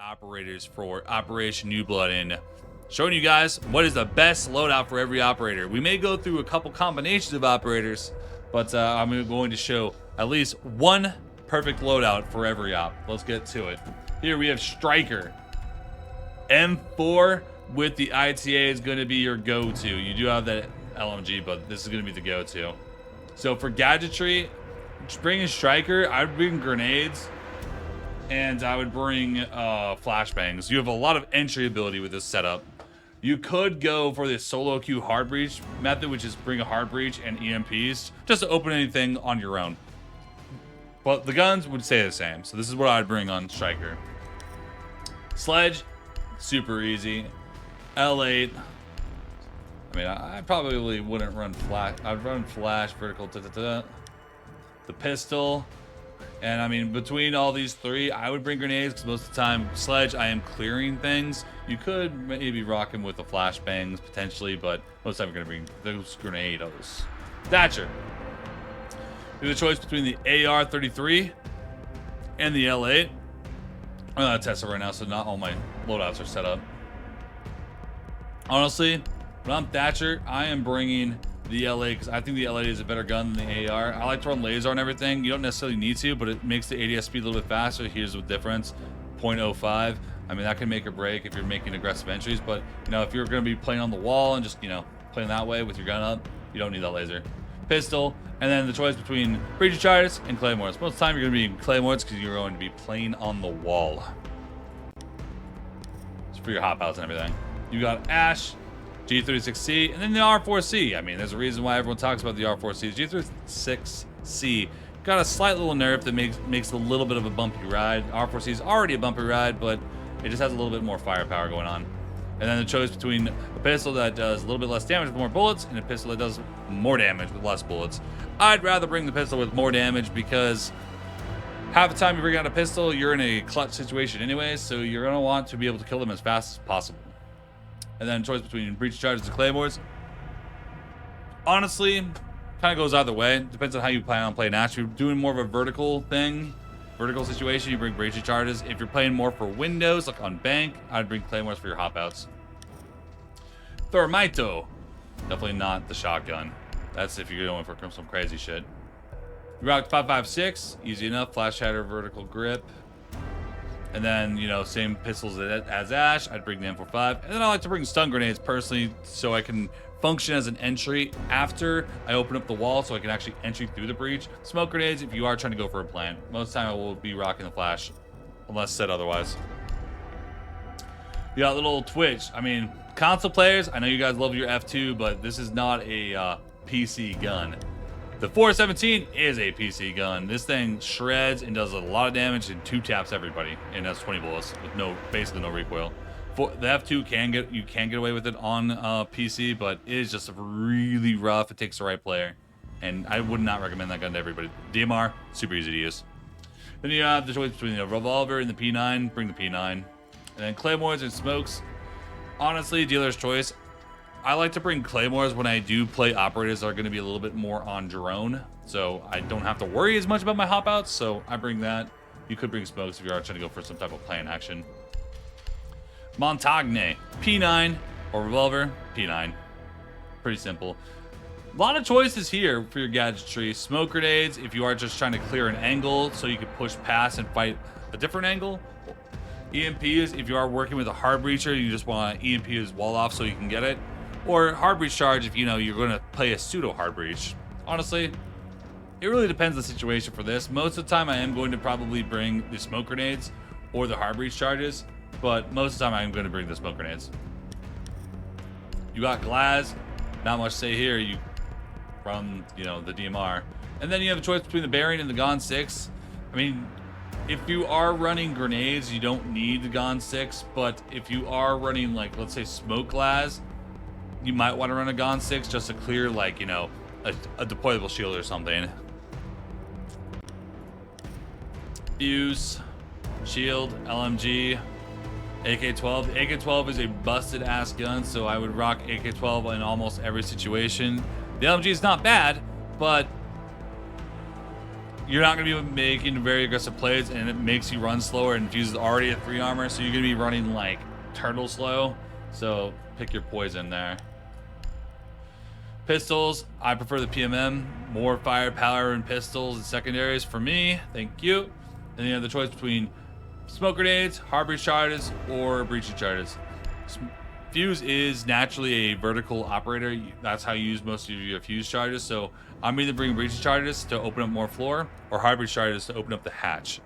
operators for Operation New Blood and showing you guys what is the best loadout for every operator. We may go through a couple combinations of operators, but I'm going to show at least one perfect loadout for every op. Let's get to it. Here we have Striker. M4 with the ITA is going to be your go-to. You do have that LMG, but this is going to be the go-to. So for gadgetry, just bring a Striker. I would bring grenades, and I would bring flashbangs. You have a lot of entry ability with this setup. You could go for the solo queue hard breach method, which is bring a hard breach and EMPs just to open anything on your own. But the guns would stay the same. So this is what I'd bring on Striker. Sledge, super easy. L8. I mean, I probably wouldn't run flash. I'd run flash, vertical, the pistol. And I mean, between all these three, I would bring grenades because most of the time, Sledge, I am clearing things. You could maybe rock him with the flashbangs potentially, but most of the time you're going to bring those grenados. Thatcher. You have a choice between the AR-33 and the L8. I'm not testing right now, so not all my loadouts are set up. Honestly, when I'm Thatcher, I am bringing the LA because I think the LA is a better gun than the AR. I like to run laser and everything. You don't necessarily need to, but it makes the ADS speed a little bit faster. Here's the difference: 0.05. I mean, that can make or break if you're making aggressive entries. But you know, if you're going to be playing on the wall and just playing that way with your gun up, you don't need that laser. Pistol, and then the choice between breach charges and claymores. Most of the time, you're going to be claymores because you're going to be playing on the wall. It's for your hop outs and everything. You got Ash, G36C, and then the R4C. I mean, there's a reason why everyone talks about the R4C. G36C got a slight little nerf that makes it a little bit of a bumpy ride. R4C is already a bumpy ride, but it just has a little bit more firepower going on. And then the choice between a pistol that does a little bit less damage with more bullets and a pistol that does more damage with less bullets. I'd rather bring the pistol with more damage because half the time you bring out a pistol, you're in a clutch situation anyways, so you're going to want to be able to kill them as fast as possible. And then choice between breach charges and claymores. Honestly, kind of goes either way. Depends on how you plan on playing Ash. If you're doing more of a vertical thing, vertical situation, you bring breach charges. If you're playing more for windows, like on bank, I'd bring claymores for your hop outs. Thermito. Definitely not the shotgun. That's if you're going for some crazy shit. You rock 5.56. Easy enough. Flash shatter, vertical grip. And then, same pistols as Ash. I'd bring the M45. And then I like to bring stun grenades personally so I can function as an entry after I open up the wall so I can actually entry through the breach. Smoke grenades if you are trying to go for a plant. Most of the time I will be rocking the flash unless said otherwise. You got little Twitch. I mean, console players, I know you guys love your F2, but this is not a PC gun. The 417 is a PC gun. This thing shreds and does a lot of damage and 2 taps everybody, and that's 20 bullets with basically no recoil. For the F2 you can get away with it on PC, but it is just really rough. It takes the right player, and I would not recommend that gun to everybody. DMR, super easy to use. Then you have the choice between the revolver and the P9. Bring the P9, and then claymores and smokes. Honestly, dealer's choice. I like to bring claymores when I do play operators that are going to be a little bit more on drone, so I don't have to worry as much about my hop outs, so I bring that. You could bring smokes if you are trying to go for some type of plan action. Montagne, P9 or revolver, P9. Pretty simple. A lot of choices here for your gadgetry. Smoke grenades if you are just trying to clear an angle so you can push past and fight a different angle. EMPs if you are working with a hard breacher, you just want to EMP his wall off so you can get it. Or hard breach charge if you're going to play a pseudo hard breach. Honestly, it really depends on the situation for this. Most of the time I am going to probably bring the smoke grenades or the hard breach charges, but most of the time I am going to bring the smoke grenades. You got Glaz, not much to say here. You run, the DMR. And then you have a choice between the bearing and the Gon 6. I mean, if you are running grenades, you don't need the Gon 6, but if you are running, like, let's say smoke Glaz, you might want to run a Gon 6 just to clear, like, a deployable shield or something. Fuse, shield, LMG, AK-12. The AK-12 is a busted ass gun, so I would rock AK-12 in almost every situation. The LMG is not bad, but you're not going to be making very aggressive plays, and it makes you run slower, and Fuse is already at 3 armor, so you're going to be running like turtle slow. So pick your poison there. Pistols, I prefer the PMM. More firepower in pistols and secondaries for me. Thank you. And you have the choice between smoke grenades, hard breach charges, or breaching charges. Fuse is naturally a vertical operator. That's how you use most of your fuse charges. So I'm either bringing breaching charges to open up more floor, or hard breach charges to open up the hatch.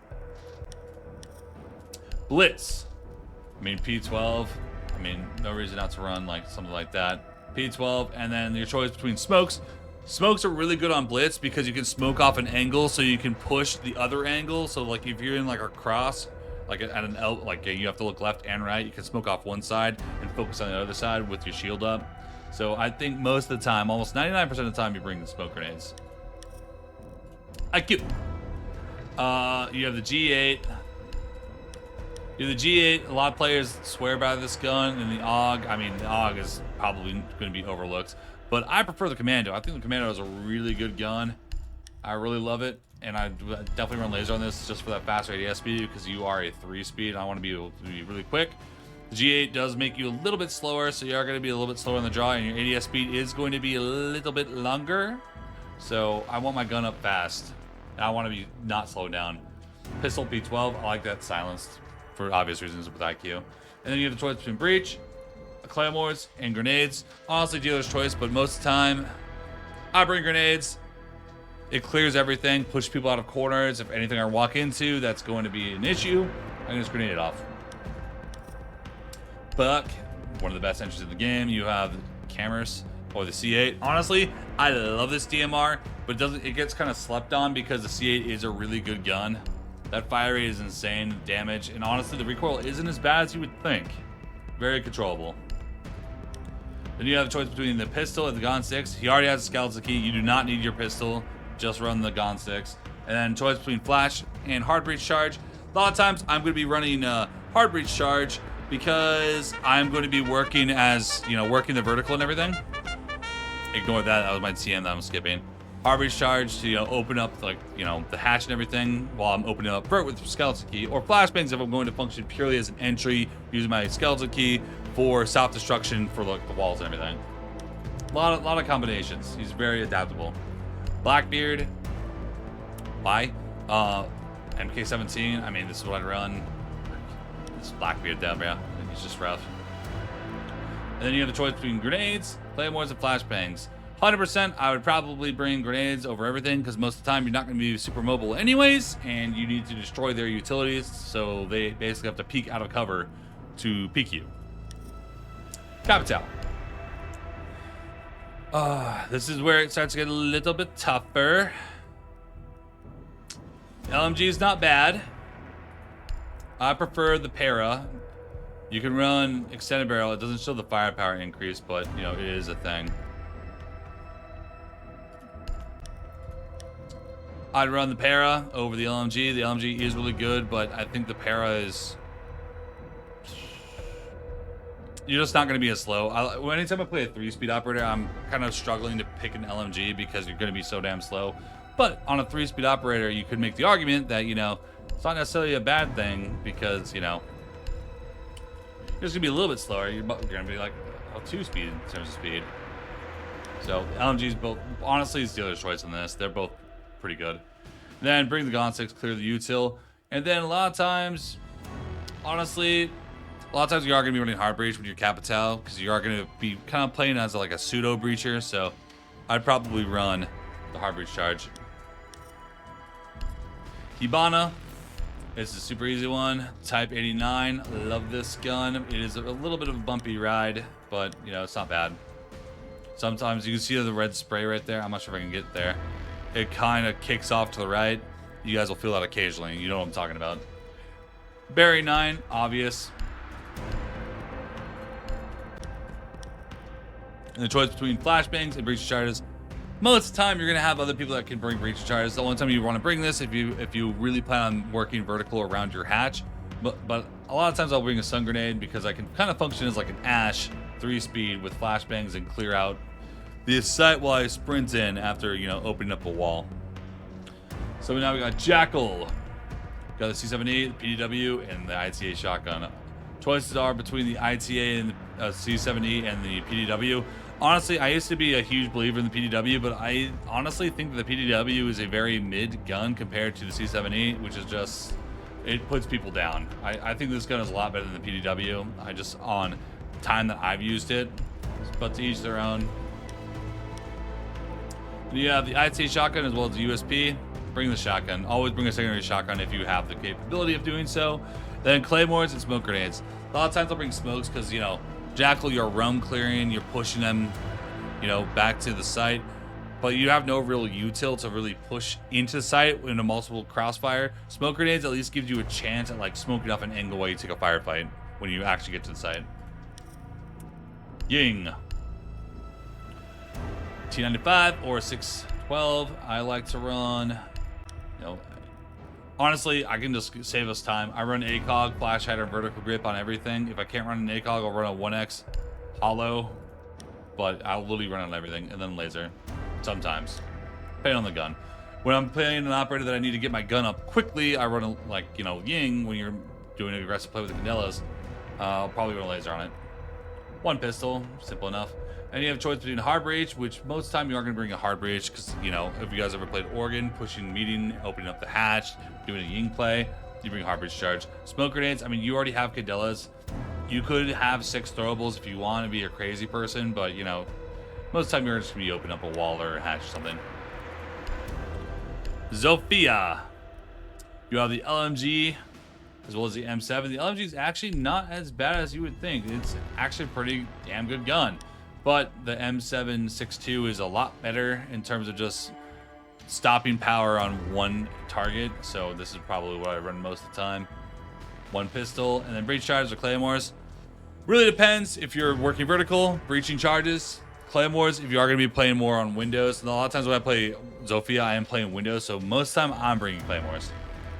Blitz. I mean, P12. I mean, no reason not to run like something like that. P12, and then your choice between smokes. Smokes are really good on blitz because you can smoke off an angle, so you can push the other angle. So like if you're in like a cross, like at an L, like you have to look left and right, you can smoke off one side and focus on the other side with your shield up. So I think most of the time, almost 99% of the time, you bring the smoke grenades. IQ. You have the G8. You have the G8. A lot of players swear by this gun, and the AUG. I mean, the AUG is probably going to be overlooked, but I prefer the Commando. I think the Commando is a really good gun. I really love it, and I definitely run laser on this just for that faster ADS speed because you are a 3-speed. I want to be able to be really quick. The G8 does make you a little bit slower, so you are going to be a little bit slower on the draw, and your ADS speed is going to be a little bit longer. So I want my gun up fast, and I want to be not slowed down. Pistol P12, I like that silenced for obvious reasons with IQ. And then you have the choice between breach, claymores, and grenades. Honestly, dealer's choice, but most of the time, I bring grenades. It clears everything, pushes people out of corners. If anything I walk into that's going to be an issue, I can just grenade it off. Buck, one of the best entries in the game. You have cameras or the C8. Honestly, I love this DMR, but it gets kind of slept on because the C8 is a really good gun. That fire rate is insane, damage, and honestly, the recoil isn't as bad as you would think. Very controllable. Then you have a choice between the pistol and the Gon 6. He already has a skeleton key. You do not need your pistol. Just run the Gon 6. And then choice between flash and hard breach charge. A lot of times, I'm going to be running hard breach charge because I'm going to be working as, working the vertical and everything. Ignore that. That was my TM that I'm skipping. Hard breach charge to open up the hatch and everything while I'm opening up vert with the skeleton key, or flashbangs if I'm going to function purely as an entry using my skeleton key for self-destruction for the walls and everything. A lot of combinations. He's very adaptable. Blackbeard. Why? MK17. I mean, this is what I run. It's Blackbeard down, bro. He's just rough. And then you have the choice between grenades, claymores, and flashbangs. 100%, I would probably bring grenades over everything because most of the time you're not going to be super mobile anyways, and you need to destroy their utilities, so they basically have to peek out of cover to peek you. Capital. This is where it starts to get a little bit tougher. LMG is not bad. I prefer the para. You can run extended barrel. It doesn't show the firepower increase, but it is a thing. I'd run the para over the LMG. The LMG is really good, but I think the para is... You're just not going to be as slow. Anytime I play a 3-speed operator, I'm kind of struggling to pick an LMG because you're going to be so damn slow. But on a 3-speed operator, you could make the argument that, it's not necessarily a bad thing because, you're just going to be a little bit slower. You're going to be like a 2-speed in terms of speed. So LMG's both, honestly, it's dealer's choice on this. They're both pretty good. Then bring the Gon 6, clear the util. And then a lot of times, honestly, you are going to be running hard breach with your Capital because you are going to be kind of playing as like a pseudo breacher. So I'd probably run the hard breach charge. Hibana. It's a super easy one. Type 89. Love this gun. It is a little bit of a bumpy ride, but it's not bad. Sometimes you can see the red spray right there. I'm not sure if I can get there. It kind of kicks off to the right. You guys will feel that occasionally. You know what I'm talking about. Barry 9, obvious. And the choice between flashbangs and breach charges. Most of the time, you're gonna have other people that can bring breach charges. The only time you want to bring this if you really plan on working vertical around your hatch. But a lot of times I'll bring a stun grenade because I can kind of function as like an Ash 3-speed with flashbangs and clear out the site while I sprint in after opening up a wall. So now we got Jackal. Got the C7E, the PDW, and the ITA shotgun. Choices are between the ITA and the C7E and the PDW. Honestly, I used to be a huge believer in the PDW, but I honestly think that the PDW is a very mid gun compared to the C7E, which is just, it puts people down. I think this gun is a lot better than the PDW. I just, on time that I've used it, but to each their own. You have the ITA shotgun as well as the USP. Bring the shotgun. Always bring a secondary shotgun if you have the capability of doing so. Then claymores and smoke grenades. A lot of times I'll bring smokes because, you know, Jackal, you're roam clearing, you're pushing them, you know, back to the site, but you have no real util to really push into the site in a multiple crossfire. Smoke grenades at least gives you a chance at like smoking off an angle while you take a firefight when you actually get to the site. Ying. T95 or 612. I like to run, you know, honestly, I can just save us time. I run ACOG, flash hider, and vertical grip on everything. If I can't run an ACOG, I'll run a 1X hollow, but I'll literally run on everything, and then laser sometimes, depending on the gun. When I'm playing an operator that I need to get my gun up quickly, I run a, like, you know, Ying. When you're doing an aggressive play with the Candelas, I'll probably run a laser on it. One pistol, simple enough. And you have a choice between hard breach, which most of the time you are going to bring a hard breach because, you know, if you guys ever played Oregon, pushing meeting, opening up the hatch, doing a Ying play, you bring a hard breach charge. Smoke grenades, I mean, you already have Candelas. You could have 6 throwables if you want to be a crazy person, but, you know, most of the time you're just going to be opening up a wall or a hatch or something. Zofia. You have the LMG as well as the M7. The LMG is actually not as bad as you would think. It's actually a pretty damn good gun. But the M762 is a lot better in terms of just stopping power on one target. So this is probably what I run most of the time. One pistol, and then breach charges or claymores. Really depends if you're working vertical, breaching charges. Claymores, if you are going to be playing more on windows. And a lot of times when I play Zofia, I am playing windows. So most of the time I'm bringing claymores.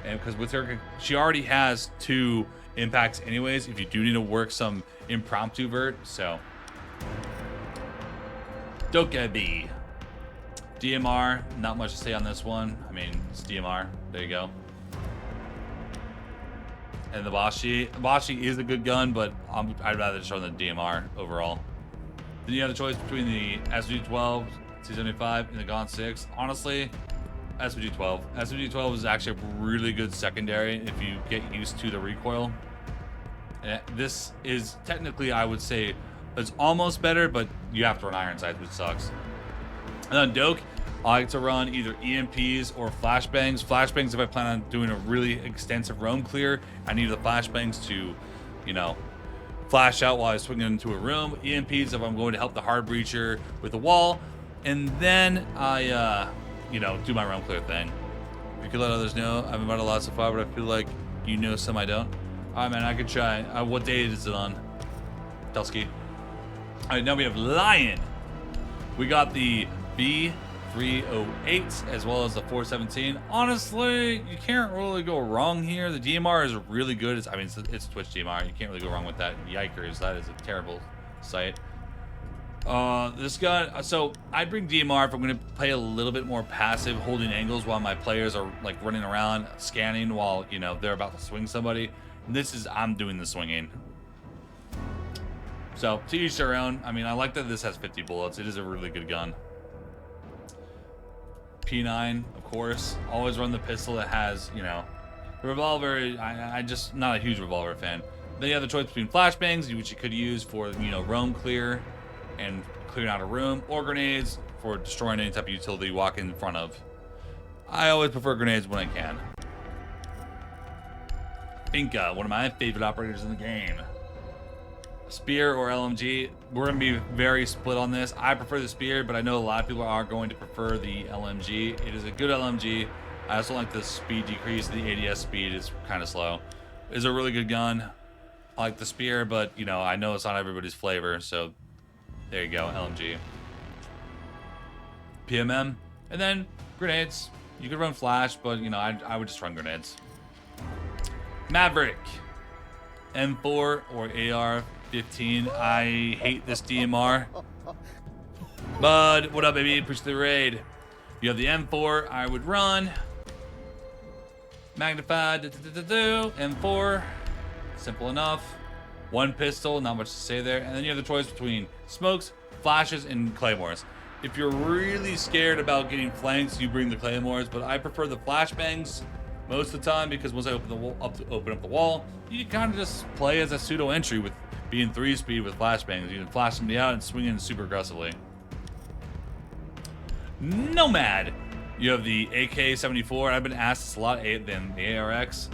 And because with her, she already has 2 impacts anyways, if you do need to work some impromptu vert. So Dokebi. DMR, not much to say on this one. I mean, it's DMR. There you go. And the Bashi. Bashi is a good gun, but I'd rather just run the DMR overall. Then you have the choice between the SVG-12, C75, and the GON 6. Honestly, SVG-12. SVG-12 is actually a really good secondary if you get used to the recoil. And this is technically, I would say, it's almost better, but you have to run iron sights, which sucks. And then Doke, I like to run either EMPs or flashbangs. Flashbangs, if I plan on doing a really extensive roam clear, I need the flashbangs to, you know, flash out while I swing into a room. EMPs if I'm going to help the hard breacher with the wall. And then I, you know, do my roam clear thing. You could let others know. I haven't bought a lot so far, but I feel like you know some I don't. All right, man, I could try. What day is it on? Telsky. All right, now we have Lion. We got the B308 as well as the 417. Honestly, you can't really go wrong here. The DMR is really good. I mean, it's Twitch DMR. You can't really go wrong with that. Yikers, that is a terrible sight. This gun, so I bring DMR if I'm going to play a little bit more passive, holding angles while my players are like running around, scanning while, you know, they're about to swing somebody. This is, I'm doing the swinging. So, to each their own. I mean, I like that this has 50 bullets. It is a really good gun. P9, of course. Always run the pistol that has, you know, the revolver. I just not a huge revolver fan. Then you have the choice between flashbangs, which you could use for, you know, roam clear and clearing out a room, or grenades for destroying any type of utility you walk in front of. I always prefer grenades when I can. Finka, one of my favorite operators in the game. Spear or LMG, we're going to be very split on this. I prefer the Spear, but I know a lot of people are going to prefer the LMG. It is a good LMG. I also like the speed decrease. The ADS speed is kind of slow. It's a really good gun. I like the Spear, but, you know, I know it's not everybody's flavor, so there you go, LMG. PMM, and then grenades. You could run flash, but, you know, I would just run grenades. Maverick, M4 or AR-15. I hate this DMR. Bud, what up, baby? Push the raid. You have the M4. I would run. Magnified. M4. Simple enough. One pistol, not much to say there. And then you have the choice between smokes, flashes, and claymores. If you're really scared about getting flanks, you bring the claymores, but I prefer the flashbangs most of the time because once I open up the wall, you can kind of just play as a pseudo entry with being 3-speed with flashbangs. You can flash somebody out and swing in super aggressively. Nomad. You have the AK-74. I've been asked this a lot than the ARX.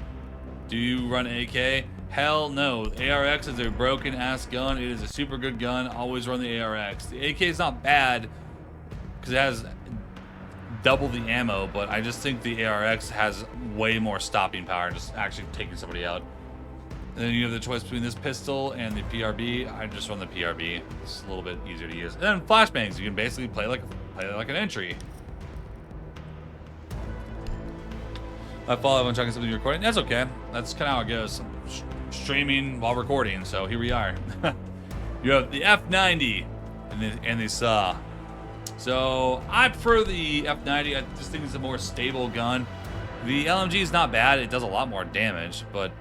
Do you run AK? Hell no. The ARX is a broken ass gun. It is a super good gun. Always run the ARX. The AK is not bad because it has double the ammo, but I just think the ARX has way more stopping power, just actually taking somebody out. And then you have the choice between this pistol and the PRB. I just run the PRB. It's a little bit easier to use. And then flashbangs. You can basically play like an entry. I follow on checking something you're recording. That's okay. That's kind of how it goes. I'm streaming while recording, so here we are. You have the F90 and the SAW. So I prefer the F90. I just think it's a more stable gun. The LMG is not bad. It does a lot more damage, but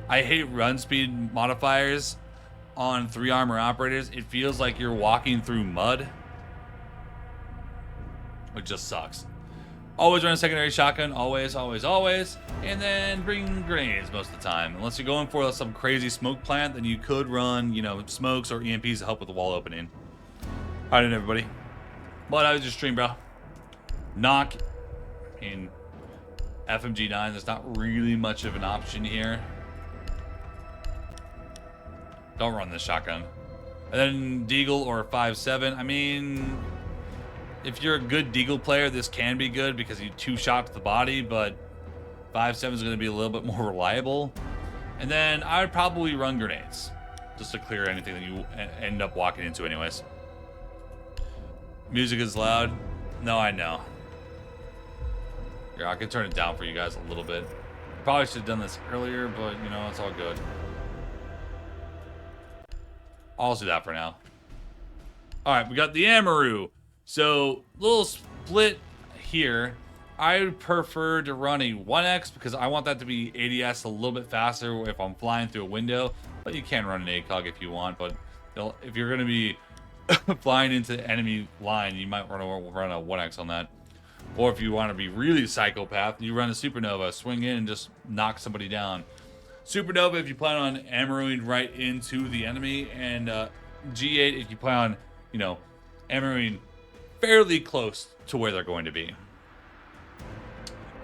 I hate run speed modifiers on 3 armor operators. It feels like you're walking through mud, which just sucks. Always run a secondary shotgun, always, always, always. And then bring grenades most of the time. Unless you're going for some crazy smoke plant, then you could run, you know, smokes or EMPs to help with the wall opening. All right, everybody. But I was just stream, bro. Knock in FMG9. There's not really much of an option here. Don't run this shotgun. And then Deagle or 5.7. I mean, if you're a good Deagle player, this can be good because you 2 shot to the body, but 5.7 is going to be a little bit more reliable. And then I would probably run grenades just to clear anything that you end up walking into anyways. Music is loud. No, I know. Here, I can turn it down for you guys a little bit. Probably should have done this earlier, but you know, it's all good. I'll do that for now. All right, we got the Amaru. So, little split here. I would prefer to run a 1X because I want that to be ADS a little bit faster if I'm flying through a window. But you can run an ACOG if you want. But if you're going to be flying into enemy line, you might run a 1X on that. Or if you want to be really psychopath, you run a Supernova, swing in and just knock somebody down. Supernova if you plan on Amaruing right into the enemy, and G8 if you plan on, you know, Amaruing fairly close to where they're going to be.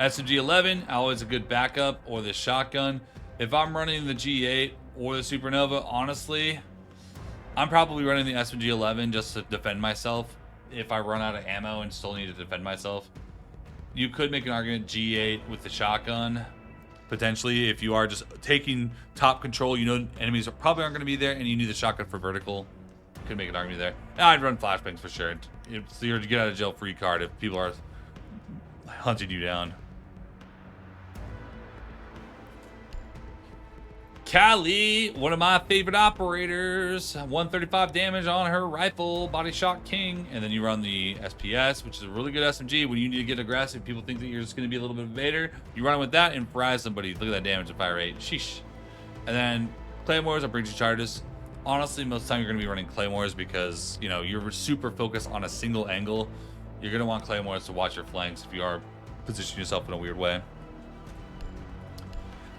SMG-11, always a good backup, or the shotgun. If I'm running the G8 or the Supernova, honestly, I'm probably running the SMG-11 just to defend myself if I run out of ammo and still need to defend myself. You could make an argument G8 with the shotgun, potentially, if you are just taking top control. You know enemies probably aren't going to be there, and you need the shotgun for vertical. Could make an argument there. I'd run flashbangs for sure. It's your get out of jail free card if people are hunting you down. Callie, one of my favorite operators, 135 damage on her rifle, body shot king. And then you run the SPS, which is a really good SMG. When you need to get aggressive, people think that you're just going to be a little bit of a baiter. You run with that and fry somebody. Look at that damage and fire rate. Sheesh. And then claymores or breaching charges. Honestly, most of the time you're going to be running claymores because, you know, you're super focused on a single angle. You're going to want claymores to watch your flanks if you are positioning yourself in a weird way.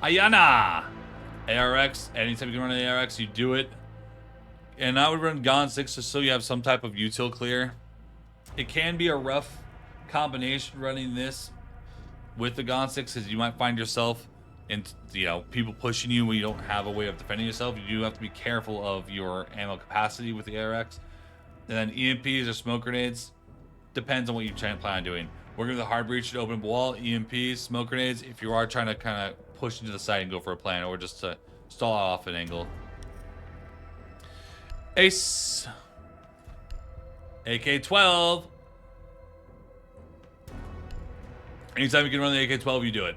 Ayana. ARX, anytime you can run an ARX, you do it. And I would run Gon 6 just so you have some type of util clear. It can be a rough combination running this with the Gon 6 because you might find yourself in, you know, people pushing you when you don't have a way of defending yourself. You do have to be careful of your ammo capacity with the ARX. And then EMPs or smoke grenades, depends on what you plan on doing. We're going to the hard breach to open up a wall, EMPs, smoke grenades, if you are trying to kind of push into the side and go for a plan, or just to stall off an angle. Ace. AK-12. Anytime you can run the AK-12, you do it.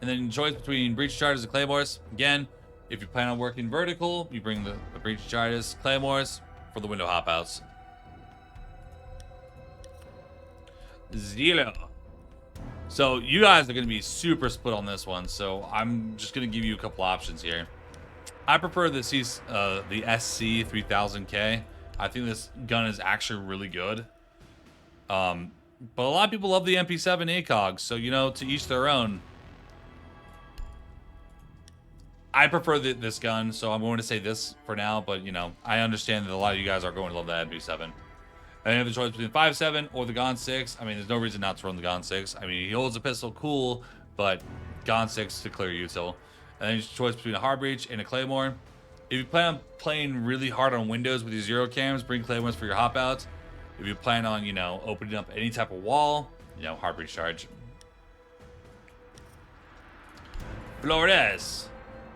And then choice between breach charges and claymores. Again, if you plan on working vertical, you bring the breach charges, claymores for the window hop outs. Zero. So you guys are going to be super split on this one. So I'm just going to give you a couple options here. I prefer the SC 3000K. I think this gun is actually really good. But a lot of people love the MP7 ACOG. So, you know, to each their own. I prefer this gun, so I'm going to say this for now. But, you know, I understand that a lot of you guys are going to love the MP7. And you have the choice between 5.7 or the Gon 6. I mean, there's no reason not to run the Gon 6. I mean, he holds a pistol, cool, but Gon 6 to clear util. And then you choice between a hard breach and a claymore. If you plan on playing really hard on windows with your zero cams, bring claymores for your hop outs. If you plan on, you know, opening up any type of wall, you know, hard breach charge. Flores.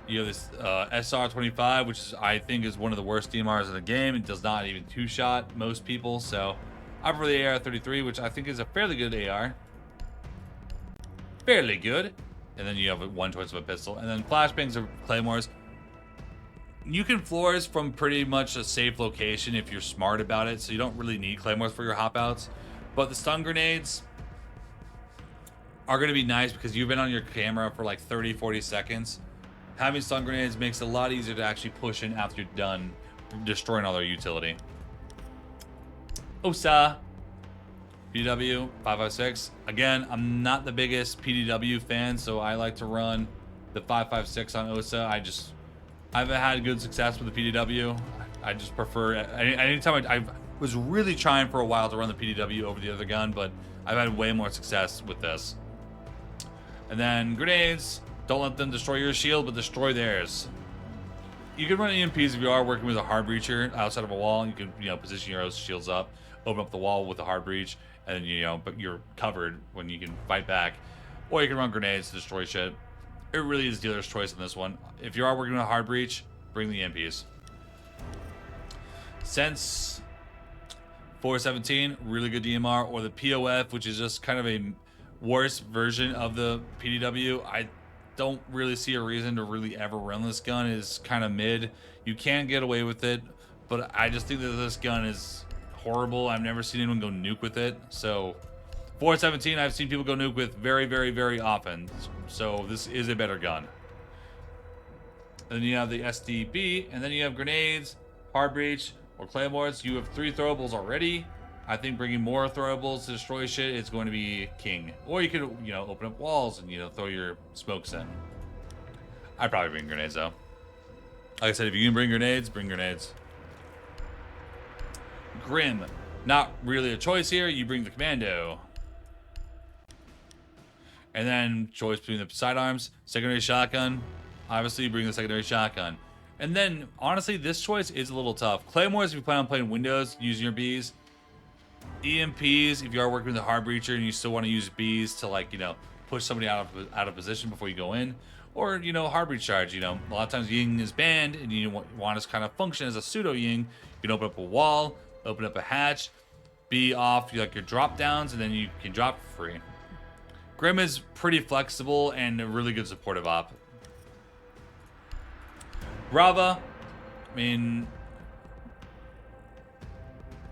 You have this SR25, which is, I think, is one of the worst DMRs in the game. It does not even two-shot most people, so I prefer the AR-33, which I think is a fairly good AR. Fairly good. And then you have one choice of a pistol. And then flashbangs or claymores. You can floors from pretty much a safe location if you're smart about it, so you don't really need claymores for your hop-outs. But the stun grenades are going to be nice because you've been on your camera for like 30-40 seconds. Having stun grenades makes it a lot easier to actually push in after you're done destroying all their utility. OSA. PDW 5.56. Again, I'm not the biggest PDW fan, so I like to run the 5.56 on OSA. I've had good success with the PDW. I just prefer, anytime I was really trying for a while to run the PDW over the other gun, but I've had way more success with this. And then grenades. Don't let them destroy your shield, but destroy theirs. You can run EMPs if you are working with a hard breacher outside of a wall. You can, you know, position your shields up, open up the wall with a hard breach, and then, you know, but you're covered when you can fight back. Or you can run grenades to destroy shit. It really is dealer's choice in this one. If you are working with a hard breach, bring the EMPs. Sens 417, really good DMR, or the POF, which is just kind of a worse version of the PDW. I don't really see a reason to really ever run this gun. Is kind of mid. You can get away with it, but I just think that this gun is horrible. I've never seen anyone go nuke with it. So 417 I've seen people go nuke with very, very, very often. So this is a better gun. And then you have the SDB, and then you have grenades, hard breach, or claymores. You have 3 throwables already. I think bringing more throwables to destroy shit is going to be king. Or you could, you know, open up walls and, you know, throw your smokes in. I'd probably bring grenades, though. Like I said, if you can bring grenades, bring grenades. Grim. Not really a choice here. You bring the commando. And then choice between the sidearms, secondary shotgun. Obviously, you bring the secondary shotgun. And then, honestly, this choice is a little tough. Claymores, if you plan on playing windows, using your Bs. EMPs, if you are working with a hard breacher and you still want to use Bs to, like, you know, push somebody out of position before you go in. Or, you know, hard breach charge. You know, a lot of times Ying is banned and you want to kind of function as a pseudo Ying. You can open up a wall, open up a hatch, be off like your drop downs, and then you can drop for free. Grim is pretty flexible and a really good supportive op. Rava, I mean,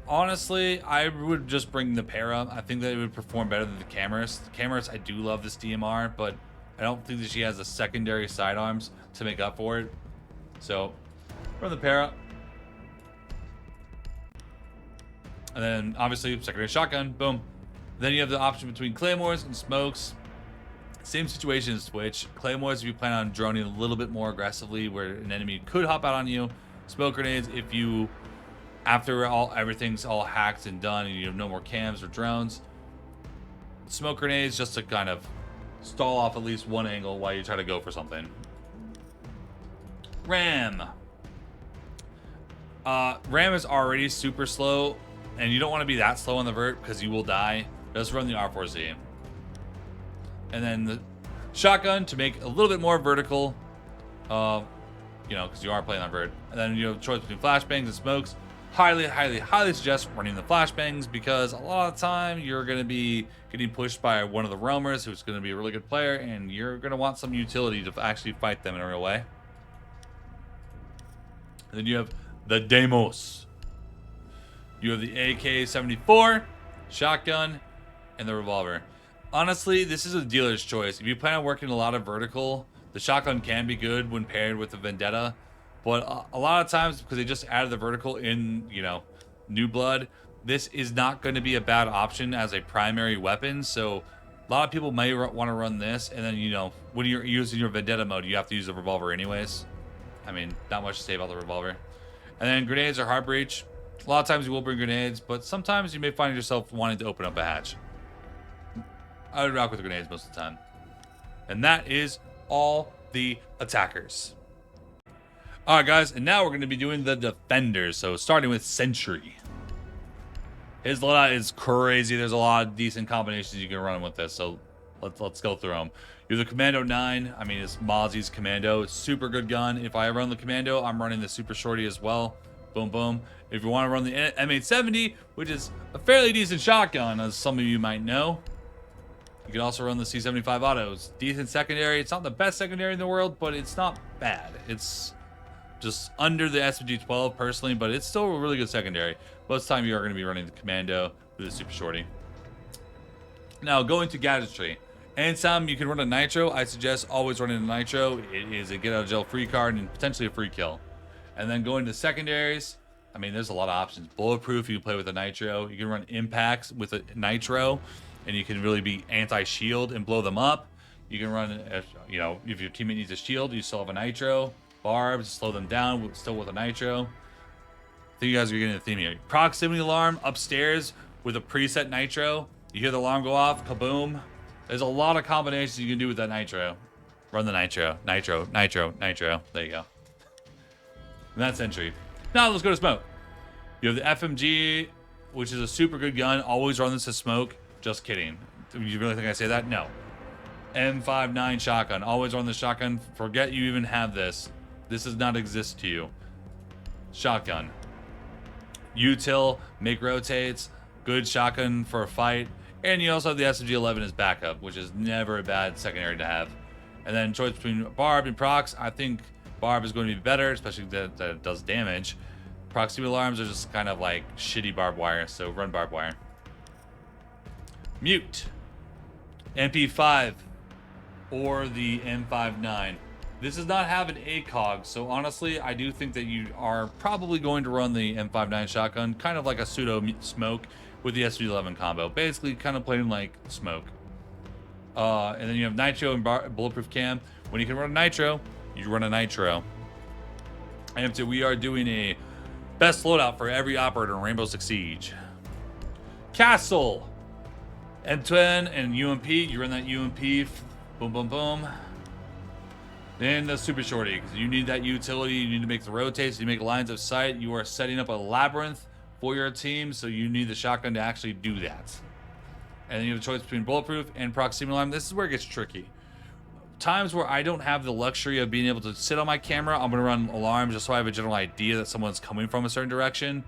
honestly, I would just bring the Para. I think that it would perform better than the Cameras. The Cameras, I do love this DMR, but I don't think that she has the secondary sidearms to make up for it. So, run the Para. And then, obviously, secondary shotgun. Boom. Then you have the option between Claymores and Smokes. Same situation as Twitch. Claymores, if you plan on droning a little bit more aggressively, where an enemy could hop out on you. Smoke grenades, if you, after everything's all hacked and done, and you have no more cams or drones. Smoke grenades, just to kind of stall off at least one angle while you try to go for something. Ram. Ram is already super slow, and you don't want to be that slow on the vert because you will die. Just run the R4Z. And then the shotgun to make a little bit more vertical, you know, because you are playing on vert. And then you have a choice between flashbangs and smokes. Highly, highly, highly suggest running the flashbangs because a lot of the time you're going to be getting pushed by one of the roamers who's going to be a really good player, and you're going to want some utility to actually fight them in a real way. And then you have the Demos. You have the AK-74, shotgun, and the revolver. Honestly, this is a dealer's choice. If you plan on working a lot of vertical, the shotgun can be good when paired with the Vendetta. But a lot of times, because they just added the vertical in, you know, New Blood, this is not going to be a bad option as a primary weapon. So a lot of people may want to run this. And then, you know, when you're using your Vendetta mode, you have to use the revolver anyways. I mean, not much to say about the revolver. And then grenades are hard breach. A lot of times you will bring grenades, but sometimes you may find yourself wanting to open up a hatch. I would rock with grenades most of the time. And that is all the attackers. All right, guys, and now we're going to be doing the defenders. So starting with Sentry. His loadout is crazy. There's a lot of decent combinations you can run with this. So let's go through them. You have the Commando 9. I mean, it's Mozzie's Commando. It's super good gun. If I run the Commando, I'm running the Super Shorty as well. Boom, boom. If you want to run the M870, which is a fairly decent shotgun, as some of you might know, you can also run the C75 autos. Decent secondary. It's not the best secondary in the world, but it's not bad. It's just under the SMG-12 personally, but it's still a really good secondary. Most of the time you are going to be running the Commando with the Super Shorty. Now going to gadgetry. Anytime you can run a Nitro, I suggest always running a Nitro. It is a get out of jail free card and potentially a free kill. And then going to secondaries, I mean, there's a lot of options. Bulletproof, you can play with a Nitro. You can run impacts with a Nitro, and you can really be anti-shield and blow them up. You can run, you know, if your teammate needs a shield, you still have a Nitro. Barbs, slow them down, still with a Nitro. I think you guys are getting the theme here. Proximity alarm upstairs with a preset Nitro. You hear the alarm go off, kaboom. There's a lot of combinations you can do with that Nitro. Run the Nitro, Nitro, Nitro, Nitro. There you go. And that's Sentry. Now let's go to smoke. You have the FMG, which is a super good gun. Always run this as smoke. Just kidding. Do you really think I say that? No. M59 shotgun. Always run the shotgun. Forget you even have this. This does not exist to you. Shotgun. Util, make rotates. Good shotgun for a fight. And you also have the SMG-11 as backup, which is never a bad secondary to have. And then choice between Barb and Prox. I think Barb is going to be better, especially that it does damage. Proximity alarms are just kind of like shitty barbed wire, so run barbed wire. Mute. MP5 or the M59. This does not have an ACOG, so honestly, I do think that you are probably going to run the M59 shotgun, kind of like a pseudo smoke with the SMG-11 combo. Basically, kind of playing like smoke. And then you have Nitro and Bulletproof Cam. When you can run a Nitro, you run a Nitro. And so we are doing a best loadout for every operator in Rainbow Six Siege. Castle. M10 and UMP. You run that UMP. Boom, boom, boom. Then the Super Shorty, because you need that utility. You need to make the rotates. You make lines of sight. You are setting up a labyrinth for your team, so you need the shotgun to actually do that. And then you have a choice between Bulletproof and Proximity Alarm. This is where it gets tricky. Times where I don't have the luxury of being able to sit on my camera, I'm going to run alarms just so I have a general idea that someone's coming from a certain direction.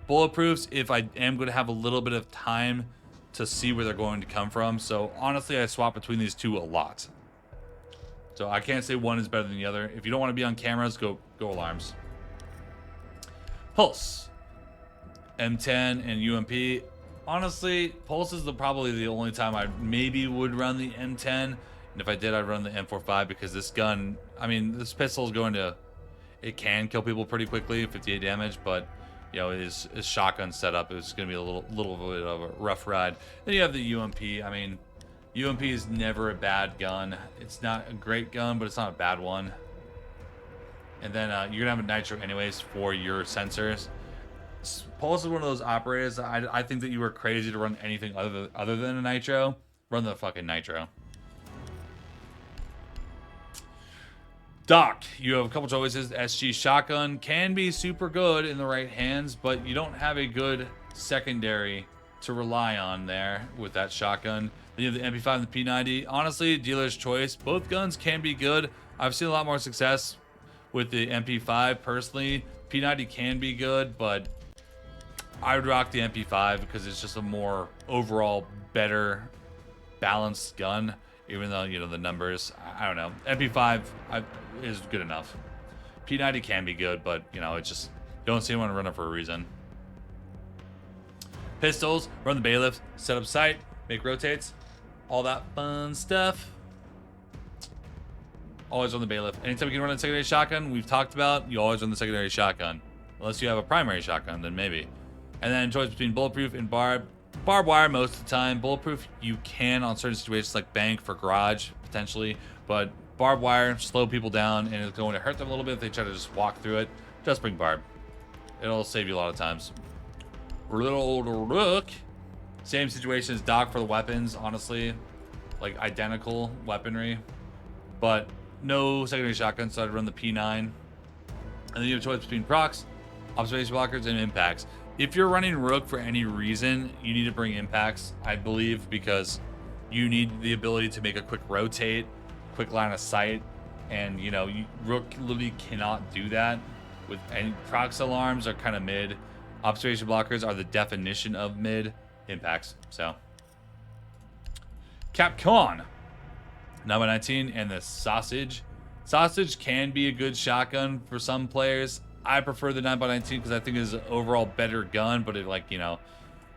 Bulletproofs, if I am going to have a little bit of time to see where they're going to come from. So honestly, I swap between these two a lot. So I can't say one is better than the other. If you don't want to be on cameras, go alarms. Pulse. M10 and UMP. Honestly, Pulse is probably the only time I maybe would run the M10. And if I did, I'd run the M45 because this gun, I mean, this pistol is going to, it can kill people pretty quickly, 58 damage, but, you know, his shotgun setup is going to be a little bit of a rough ride. Then you have the UMP. I mean, UMP is never a bad gun. It's not a great gun, but it's not a bad one. And then you're going to have a Nitro anyways for your sensors. Pulse is one of those operators that I think that you are crazy to run anything other than a Nitro. Run the fucking Nitro. Doc, you have a couple choices. SG shotgun can be super good in the right hands, but you don't have a good secondary to rely on there with that shotgun. Then you have the MP5 and the P90. Honestly, dealer's choice. Both guns can be good. I've seen a lot more success with the MP5 personally. P90 can be good, but I would rock the MP5 because it's just a more overall better balanced gun. Even though, you know, the numbers, I don't know. MP5 is good enough. P90 can be good, but, you know, it's just, you don't see anyone run it for a reason. Pistols, run the bailiff, set up sight, make rotates. all that fun stuff. Always run the bailiff. Anytime you can run a secondary shotgun, we've talked about, you always run the secondary shotgun. Unless you have a primary shotgun, then maybe. And then choice between bulletproof and barbed wire most of the time. Bulletproof you can on certain situations like bank for garage potentially, but barbed wire slow people down and it's going to hurt them a little bit if they try to just walk through it. Just bring barb. It'll save you a lot of times. Little old rook. Same situation as Doc for the weapons, honestly. Like identical weaponry. But no secondary shotgun, so I'd run the P9. And then you have a choice between procs, observation blockers, and impacts. If you're running rook for any reason, you need to bring impacts, I believe, because you need the ability to make a quick rotate, quick line of sight, and you know, rook literally cannot do that. With any procs alarms are kind of mid. Observation blockers are the definition of mid. Impacts. So Capcom 9x19 and the sausage. Sausage can be a good shotgun for some players. I prefer the 9x19 because I think it's an overall better gun, but it, like, you know,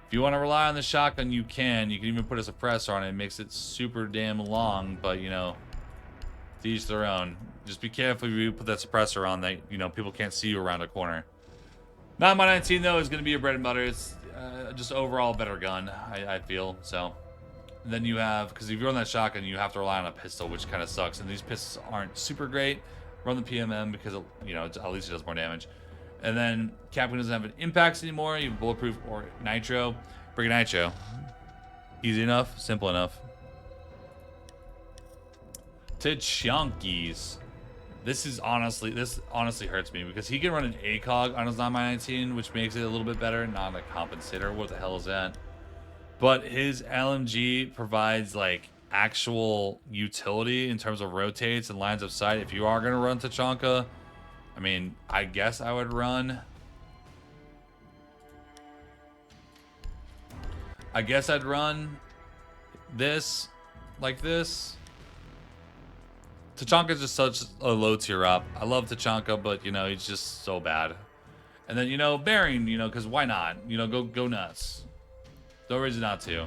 if you want to rely on the shotgun, you can. You can even put a suppressor on it. It makes it super damn long, but, you know, to each their own. Just be careful if you put that suppressor on that, you know, people can't see you around a corner. 9x19, though, is going to be your bread and butter. It's just overall a better gun, I feel. So and then you have, because if you're on that shotgun, you have to rely on a pistol, which kind of sucks. And these pistols aren't super great. Run the PMM because, you know, at least it does more damage. And then Capcom doesn't have an impacts anymore. You have bulletproof or nitro. Bring a nitro. Easy enough, simple enough. Tachonkies. This honestly hurts me because he can run an ACOG on his 9x19, which makes it a little bit better. Not a compensator. What the hell is that? But his LMG provides like actual utility in terms of rotates and lines of sight. If you are going to run Tachanka, I mean, I guess I would run. I guess I'd run this like this. Tachanka's just such a low tier up. I love Tachanka, but you know, he's just so bad. And then, you know, Bearing, you know, because why not? You know, go nuts. No reason not to.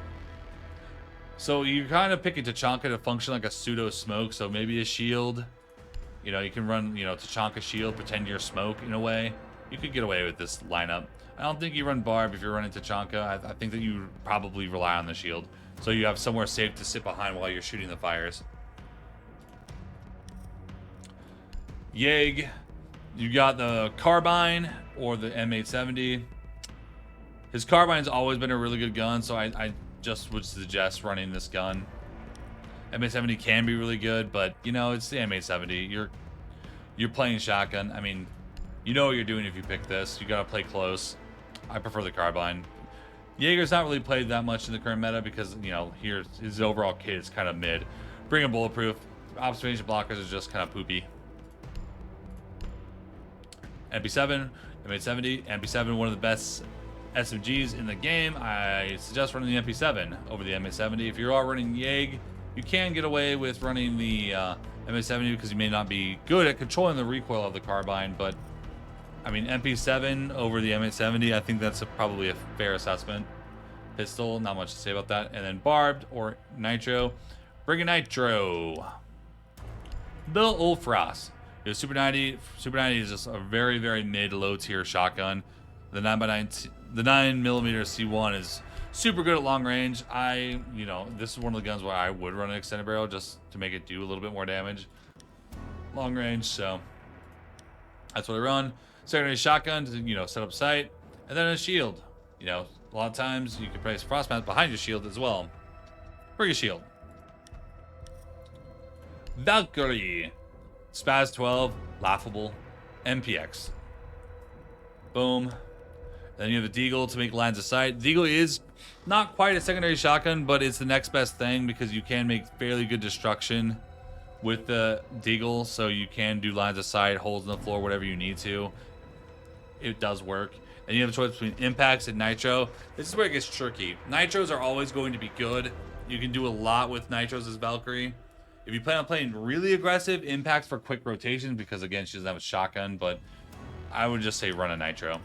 So you're kind of picking Tachanka to function like a pseudo smoke. So maybe a shield. You know, you can run, you know, Tachanka shield, pretend you're smoke in a way. You could get away with this lineup. I don't think you run Barb if you're running Tachanka. I think that you probably rely on the shield. So you have somewhere safe to sit behind while you're shooting the fires. Yeg, you got the carbine or the M870. His carbine's always been a really good gun, so I just would suggest running this gun. M870 can be really good, but you know, it's the M870. You're playing shotgun. I mean, you know what you're doing if you pick this. You gotta play close. I prefer the carbine. Jaeger's not really played that much in the current meta because, you know, his overall kit is kind of mid. Bring a bulletproof. Observation blockers is just kind of poopy. MP7, M870, MP7, one of the best SMGs in the game. I suggest running the MP7 over the M870. If you're all running Yeg, you can get away with running the M870 because you may not be good at controlling the recoil of the carbine, but I mean, MP7 over the M870, I think that's probably a fair assessment. Pistol, not much to say about that. And then barbed or nitro. Bring a nitro. Bill Ulfrost. You know, Super 90 is just a very, very mid, low tier shotgun. The 9x9, the 9mm C1 is super good at long range. You know, this is one of the guns where I would run an extended barrel just to make it do a little bit more damage. Long range, so that's what I run. Secondary shotgun to, you know, set up sight, and then a shield. You know, a lot of times you can place frost mats behind your shield as well. Bring a shield. Valkyrie. Spaz 12, laughable, MPX. Boom. Then you have the Deagle to make lines of sight. Deagle is not quite a secondary shotgun, but it's the next best thing because you can make fairly good destruction with the Deagle, so you can do lines of sight, holes in the floor, whatever you need to. It does work. And you have a choice between impacts and nitro. This is where it gets tricky. Nitros are always going to be good. You can do a lot with nitros as Valkyrie. If you plan on playing really aggressive, impacts for quick rotations, because again, she doesn't have a shotgun, but I would just say run a nitro.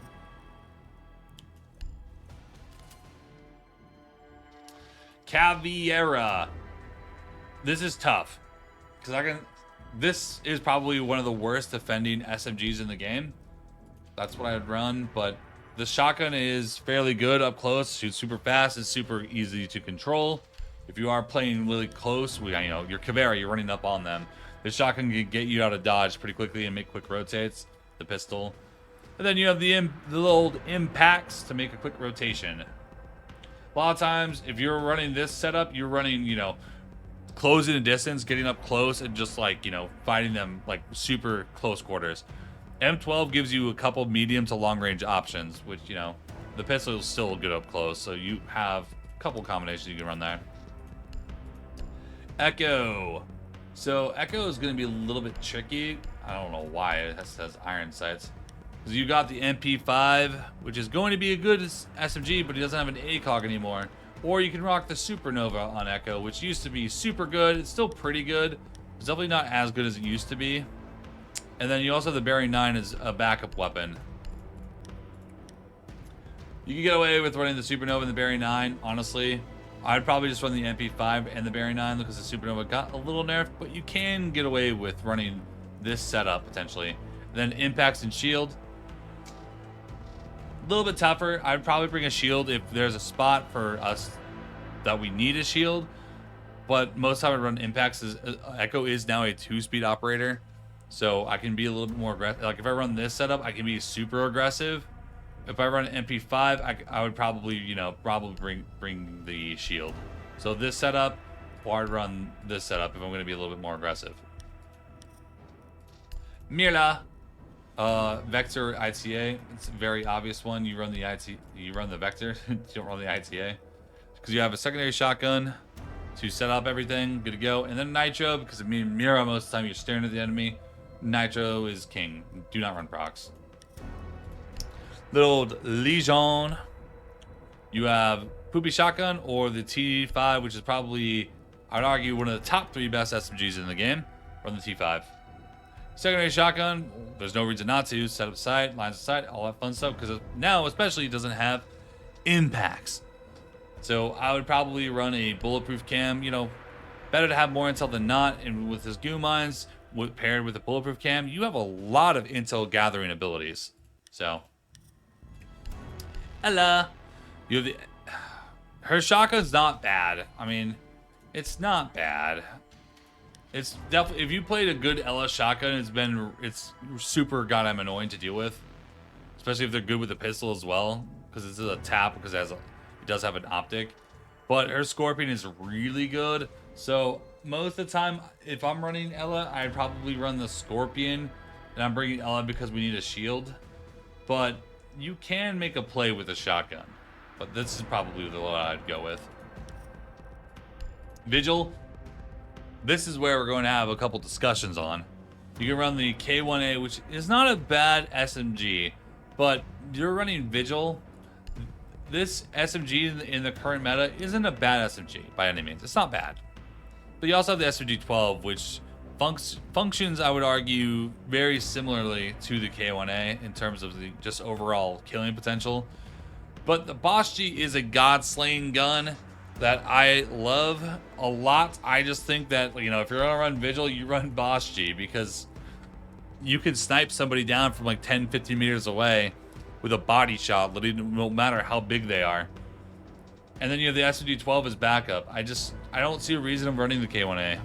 Caviera. This is tough because this is probably one of the worst defending SMGs in the game. That's what I'd run, but the shotgun is fairly good up close. Shoots super fast. It's super easy to control. If you are playing really close, you know, your Caveira, you're running up on them. The shotgun can get you out of dodge pretty quickly and make quick rotates. The pistol, and then you have the little impacts to make a quick rotation. A lot of times, if you're running this setup, you're running, you know, closing the distance, getting up close, and just like, you know, fighting them like super close quarters. M12 gives you a couple medium to long range options, which, you know, the pistol is still good up close, so you have a couple combinations you can run there. Echo. So Echo is going to be a little bit tricky. I don't know why it has iron sights. Because you got the MP5, which is going to be a good SMG, but he doesn't have an ACOG anymore. Or you can rock the Supernova on Echo, which used to be super good. It's still pretty good. It's definitely not as good as it used to be. And then you also have the Bearing 9 as a backup weapon. You can get away with running the Supernova and the Bearing 9, honestly. I'd probably just run the MP5 and the Bearing 9 because the Supernova got a little nerfed, but you can get away with running this setup potentially. And then impacts and shield. A little bit tougher. I'd probably bring a shield if there's a spot for us that we need a shield. But most time I run impacts. Echo is now a 2-speed operator. So I can be a little bit more aggressive. Like if I run this setup, I can be super aggressive. If I run MP5, I would probably, you know, bring the shield. So this setup, or I'd run this setup if I'm going to be a little bit more aggressive. Mirla, Vector ITA. It's a very obvious one. You run the Vector. You don't run the ITA because you have a secondary shotgun to set up everything, good to go. And then Nitro, because I mean Mira, most of the time you're staring at the enemy. Nitro is king. Do not run procs. Little Legion. You have Poopy Shotgun or the T5, which is probably, I'd argue, one of the top 3 best SMGs in the game. Run the T5. Secondary shotgun, there's no reason not to. Set up sight, lines of sight, all that fun stuff. Because now, especially, it doesn't have impacts. So I would probably run a bulletproof cam. You know, better to have more intel than not. And with his goo mines paired with a bulletproof cam, you have a lot of intel gathering abilities. So, Ella, you have her shotgun's not bad. I mean, it's not bad. It's definitely, if you played a good Ella shotgun, it's super goddamn annoying to deal with, especially if they're good with the pistol as well, because it's a tap because it does have an optic. But her Scorpion is really good. So most of the time, if I'm running Ella, I'd probably run the Scorpion, and I'm bringing Ella because we need a shield. But you can make a play with a shotgun. But this is probably the one I'd go with. Vigil. This is where we're going to have a couple discussions on. You can run the K1A, which is not a bad SMG, but you're running Vigil. This SMG in the current meta isn't a bad SMG by any means. It's not bad. But you also have the SMG-12, which functions, I would argue, very similarly to the K1A in terms of the just overall killing potential. But the Boss G is a god-slaying gun that I love a lot. I just think that, you know, if you're gonna run Vigil, you run Boss G because you can snipe somebody down from like 10, 15 meters away with a body shot, no matter how big they are. And then you have the SMG-12 as backup. I don't see a reason of running the K1A.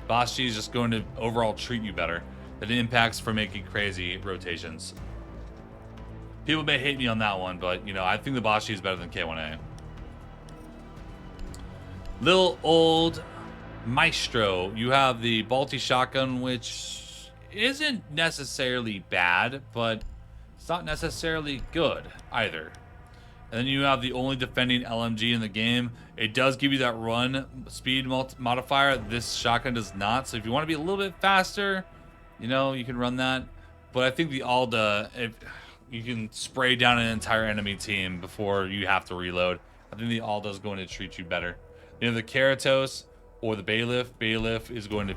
Boss G is just going to overall treat you better. It impacts for making crazy rotations. People may hate me on that one, but, you know, I think the Boss G is better than K1A. Little old Maestro. You have the Balti shotgun, which isn't necessarily bad, but it's not necessarily good either. And then you have the only defending LMG in the game. It does give you that run speed modifier. This shotgun does not. So if you want to be a little bit faster, you know, you can run that. But I think the Alda, if you can spray down an entire enemy team before you have to reload, I think the Alda is going to treat you better. You know, the Keratos or the Bailiff. Bailiff is going to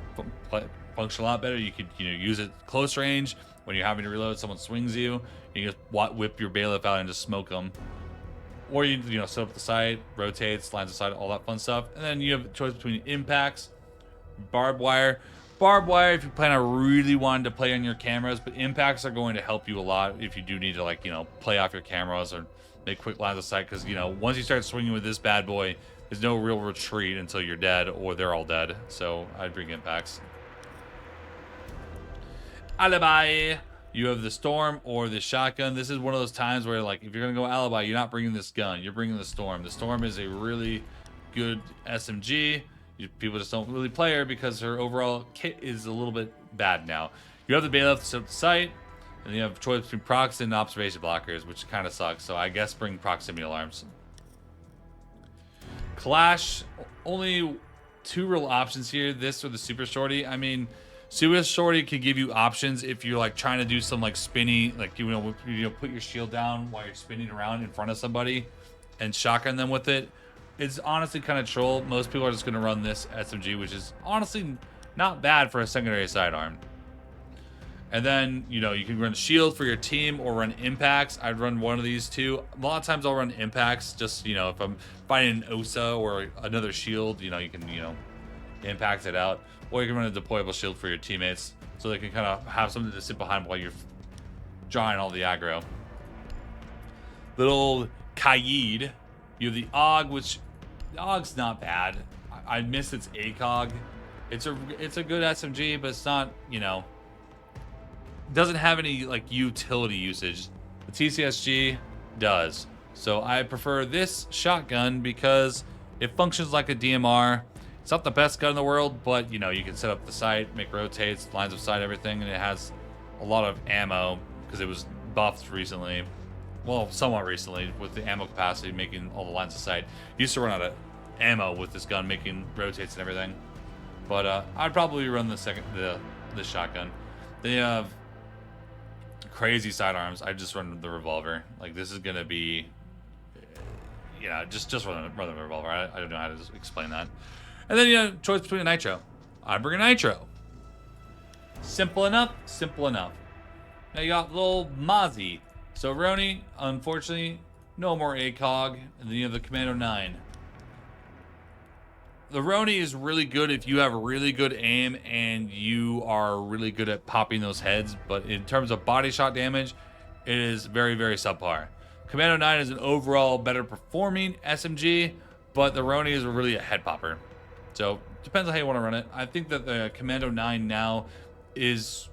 function a lot better. You could, you know, use it close range when you're having to reload. Someone swings you, you just whip your Bailiff out and just smoke them. Or you know, set up the sight, rotates, lines of sight, all that fun stuff. And then you have a choice between impacts Barbed wire. Barbed wire if you plan on really wanting to play on your cameras, but impacts are going to help you a lot if you do need to, like, you know, play off your cameras or make quick lines of sight, because, you know, once you start swinging with this bad boy, there's no real retreat until you're dead or they're all dead. So I'd bring impacts. Alibi. You have the Storm or the Shotgun. This is one of those times where, like, if you're going to go Alibi, you're not bringing this gun. You're bringing the Storm. The Storm is a really good SMG. People just don't really play her because her overall kit is a little bit bad now. You have the Bailiff to set the sight, and you have choice between procs and observation blockers, which kind of sucks. So I guess bring proximity alarms. Clash, only 2 real options here. This or the Super Shorty. I mean, Super Shorty can give you options if you're like trying to do some like spinny, like, you know, put your shield down while you're spinning around in front of somebody and shotgun them with it. It's honestly kind of troll. Most people are just going to run this SMG, which is honestly not bad for a secondary sidearm. And then, you know, you can run shield for your team or run impacts. I'd run one of these two. A lot of times I'll run impacts just, you know, if I'm fighting an OSA or another shield, you know, you can, you know, impact it out. Or you can run a deployable shield for your teammates so they can kind of have something to sit behind while you're drawing all the aggro. Little Kaid. You have the AUG, which the AUG's not bad. I miss its ACOG. It's a good SMG, but it's not, you know, doesn't have any like utility usage. The TCSG does. So I prefer this shotgun because it functions like a DMR. It's not the best gun in the world, but, you know, you can set up the sight, make rotates, lines of sight, everything, and it has a lot of ammo because it was buffed recently. Well, somewhat recently with the ammo capacity, making all the lines of sight. Used to run out of ammo with this gun, making rotates and everything. But I'd probably run the shotgun. They have crazy sidearms. I just run the revolver. Like, this is gonna be, you know, just run the revolver. I don't know how to explain that. And then, you know, choice between a nitro. I'd bring a nitro. Simple enough. Simple enough. Now you got little Mozzie. So Roni, unfortunately, no more ACOG, and then you have the Commando 9. The Roni is really good if you have really good aim and you are really good at popping those heads, but in terms of body shot damage, it is very, very subpar. Commando 9 is an overall better performing SMG, but the Roni is really a head popper. So depends on how you want to run it. I think that the Commando 9 now is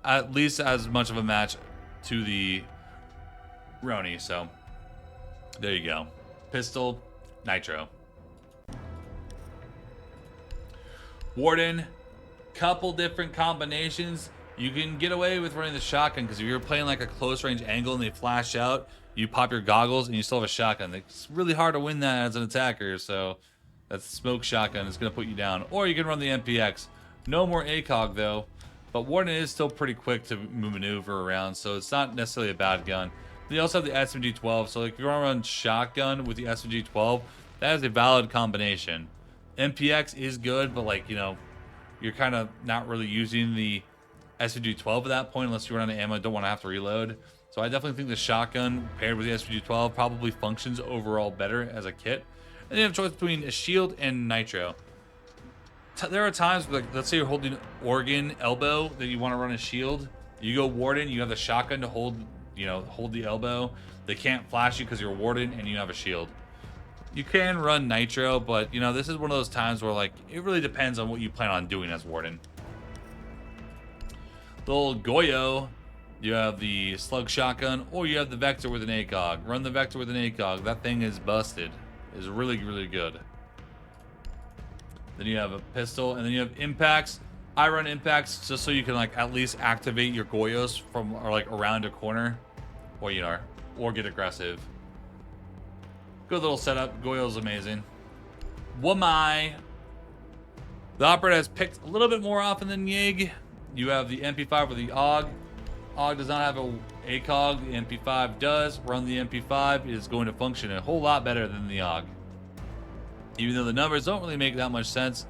at least as much of a match to the Roni, so there you go. Pistol, nitro. Warden, couple different combinations. You can get away with running the shotgun because if you're playing like a close range angle and they flash out, you pop your goggles and you still have a shotgun. It's really hard to win that as an attacker, so that's smoke shotgun. It's going to put you down. Or you can run the MPX. No more ACOG though, but Warden is still pretty quick to maneuver around, so it's not necessarily a bad gun. They also have the SMG-12, so like if you want to run shotgun with the SMG-12, that is a valid combination. MPX is good, but like, you know, you're kind of not really using the SMG-12 at that point unless you run out of ammo and don't want to have to reload. So I definitely think the shotgun paired with the SMG-12 probably functions overall better as a kit. And you have a choice between a shield and nitro. There are times where, like, let's say you're holding Organ elbow that you want to run a shield. You go Warden, you have the shotgun to hold, you know, hold the elbow. They can't flash you because you're Warden and you have a shield. You can run nitro, but, you know, this is one of those times where, like, it really depends on what you plan on doing as Warden. Little Goyo, you have the slug shotgun, or you have the Vector with an ACOG. Run the Vector with an ACOG. That thing is busted. It's really, really good. Then you have a pistol, and then you have impacts. I run impacts just so you can, like, at least activate your Goyos from, or like around a corner, or, you know, or get aggressive. Good little setup. Goyo's amazing. Wamai. The operator has picked a little bit more often than Yig. You have the MP5 with the AUG. AUG does not have a ACOG. The MP5 does. Run the MP5. It is going to function a whole lot better than the AUG. Even though the numbers don't really make that much sense,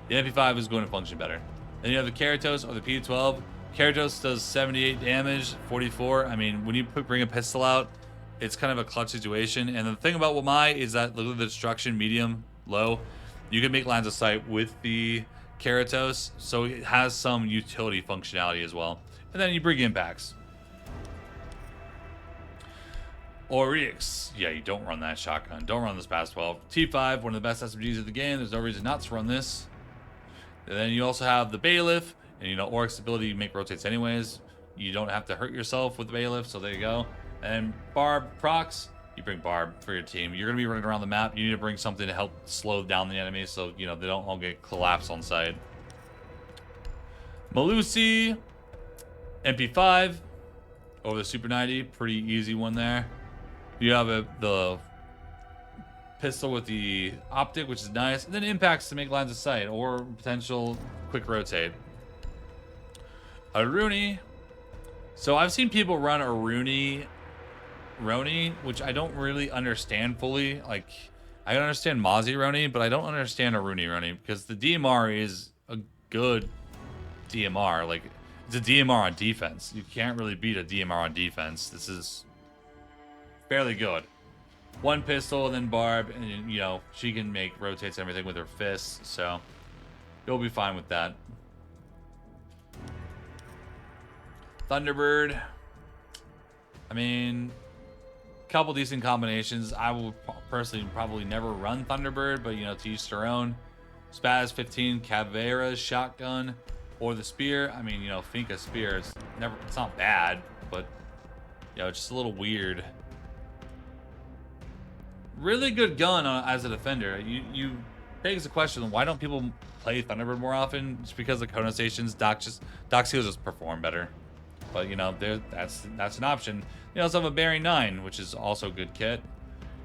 the MP5 is going to function better. Then you have the Keratos or the P12. Keratos does 78 damage, 44. I mean, when you bring a pistol out, it's kind of a clutch situation. And the thing about Wamai is that look at the destruction, medium, low. You can make lines of sight with the Keratos, so it has some utility functionality as well. And then you bring impacts. Oryx. Yeah, you don't run that shotgun. Don't run this past 12. T5, one of the best SMGs of the game. There's no reason not to run this. And then you also have the Bailiff. And you know, Oryx's ability to make rotates anyways. You don't have to hurt yourself with the Bailiff, so there you go. And Barb procs. You bring Barb for your team. You're going to be running around the map. You need to bring something to help slow down the enemy so, you know, they don't all get collapsed on sight. Malusi. MP5. Over the Super 90. Pretty easy one there. You have the pistol with the optic, which is nice. And then impacts to make lines of sight or potential quick rotate. Aruni. So I've seen people run Roni, which I don't really understand fully. Like, I understand Mozzie Roni, but I don't understand Roni because the DMR is a good DMR. Like, it's a DMR on defense. You can't really beat a DMR on defense. This is fairly good. One pistol and then Barb, and you know, she can make rotates and everything with her fists, so you'll be fine with that. Thunderbird. I mean, couple decent combinations. I will personally probably never run Thunderbird, but you know, to each their own. Spaz 15, Caveira's shotgun, or the spear. I mean, you know, Finka's spear is never, it's not bad, but you know, it's just a little weird. Really good gun as a defender. You begs the question, why don't people play Thunderbird more often? It's because the Kona stations, Doc Seals just perform better. But you know, that's an option. You also have a Bearing 9, which is also a good kit.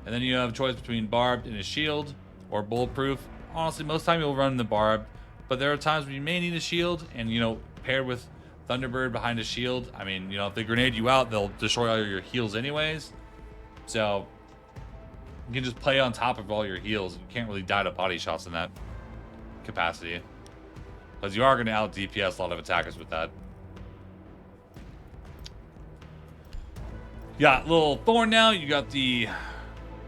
And then you have a choice between Barbed and a shield or bulletproof. Honestly, most of the time you'll run the Barbed, but there are times when you may need a shield, and you know, paired with Thunderbird behind a shield, I mean, you know, if they grenade you out, they'll destroy all your heals anyways. So you can just play on top of all your heals. You can't really die to body shots in that capacity, because you are going to out DPS a lot of attackers with that. You got little Thorn now. You got the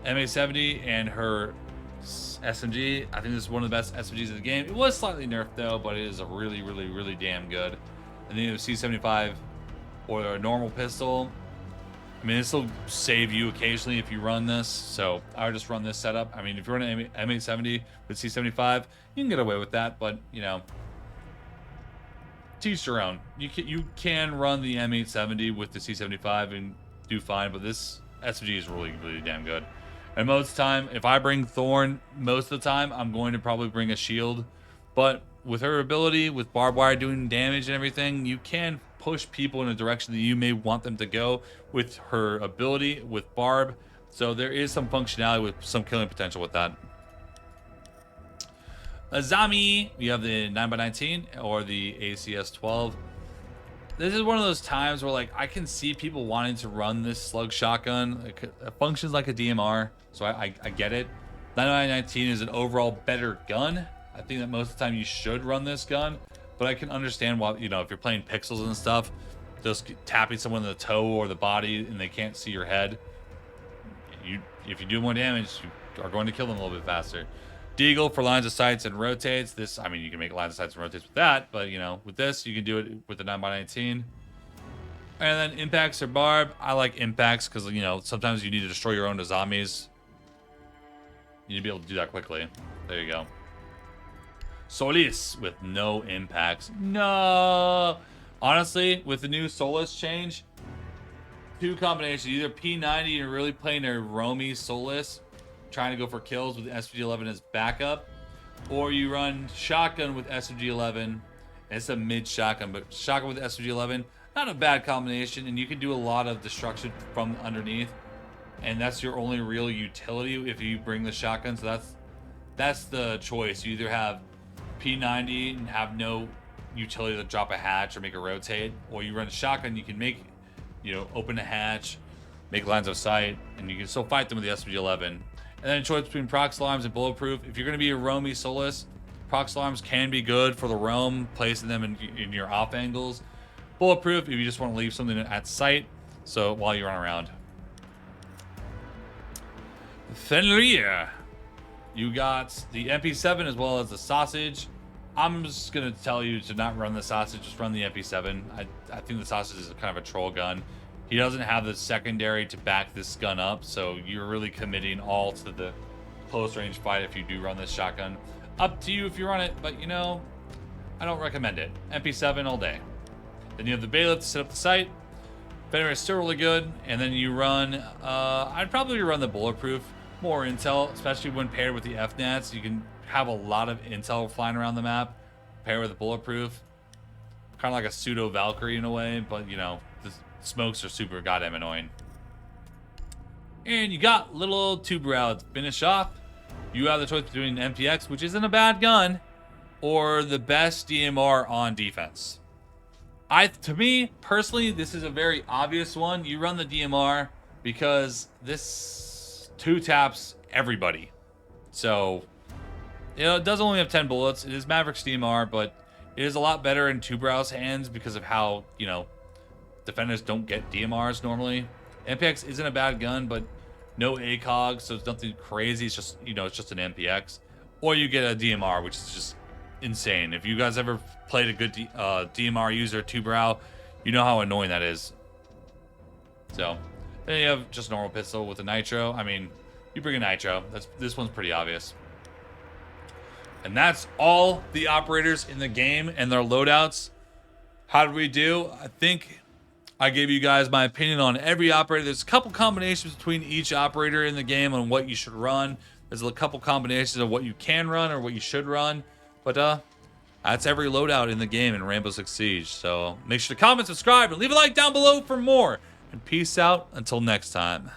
MA70 and her SMG. I think this is one of the best SMGs in the game. It was slightly nerfed though, but it is a really, really, really damn good. And then you have C75 or a normal pistol. I mean, this will save you occasionally if you run this. So I would just run this setup. I mean, if you're running MA70 with C75, you can get away with that. But you know, teach your own. You can run the M870 with the C75 and do fine, but this SMG is really, really damn good. And most of the time, if I bring Thorn, most of the time, I'm going to probably bring a shield. But with her ability, with barbed wire doing damage and everything, you can push people in a direction that you may want them to go with her ability, with Barb. So there is some functionality with some killing potential with that. Azami, you have the 9x19 or the ACS-12. This is one of those times where, like, I can see people wanting to run this slug shotgun. It functions like a DMR, so I get it. 9x19 is an overall better gun. I think that most of the time you should run this gun, but I can understand why, you know, if you're playing pixels and stuff, just tapping someone in the toe or the body and they can't see your head, if you do more damage, you are going to kill them a little bit faster. Deagle for lines of sights and rotates. This, I mean, you can make lines of sights and rotates with that, but you know, with this, you can do it with the 9x19. And then impacts or barb. I like impacts because, you know, sometimes you need to destroy your own zombies. You need to be able to do that quickly. There you go. Solis with no impacts. No. Honestly, with the new Solis change, two combinations. Either P90 and really playing a roamy Solis, trying to go for kills with SVG-11 as backup, or you run shotgun with SVG-11. It's a mid shotgun, but shotgun with SVG-11, not a bad combination, and you can do a lot of destruction from underneath, and that's your only real utility if you bring the shotgun. So that's the choice. You either have P90 and have no utility to drop a hatch or make a rotate, or you run a shotgun. You can make, you know, open a hatch, make lines of sight, and you can still fight them with the SVG-11. And then a choice between prox alarms and bulletproof. If you're going to be a roamy Solis, prox alarms can be good for the roam, placing them in your off angles. Bulletproof if you just want to leave something at sight, so while you run around. Fenrir. You got the MP7 as well as the sausage. I'm just gonna tell you to not run the sausage, just run the MP7. I think the sausage is kind of a troll gun. He doesn't have the secondary to back this gun up, so you're really committing all to the close range fight if you do run this shotgun. Up to you if you run it, but you know, I don't recommend it. MP7 all day. Then you have the bailiff to set up the sight. Fenrir is still really good, and then you run, I'd probably run the bulletproof. More intel, especially when paired with the FNATs. You can have a lot of intel flying around the map, paired with the bulletproof. Kind of like a pseudo Valkyrie in a way, but you know, the smokes are super goddamn annoying. And you got little old Tuber to finish off. You have the choice between MPX, which isn't a bad gun, or the best DMR on defense. To me, personally, this is a very obvious one. You run the DMR because this 2-taps everybody. So, you know, it does only have 10 bullets. It is Maverick's DMR, but it is a lot better in Tuberow's hands because of how, you know, defenders don't get DMRs normally. MPX isn't a bad gun, but no ACOG, so it's nothing crazy. It's just, you know, it's just an MPX. Or you get a DMR, which is just insane. If you guys ever played a good DMR user, Tuberow, you know how annoying that is. So, then you have just a normal pistol with a nitro. I mean, you bring a nitro. This one's pretty obvious. And that's all the operators in the game and their loadouts. How did we do? I think I gave you guys my opinion on every operator. There's a couple combinations between each operator in the game on what you should run. There's a couple combinations of what you can run or what you should run. But that's every loadout in the game in Rainbow Six Siege. So make sure to comment, subscribe, and leave a like down below for more. And peace out until next time.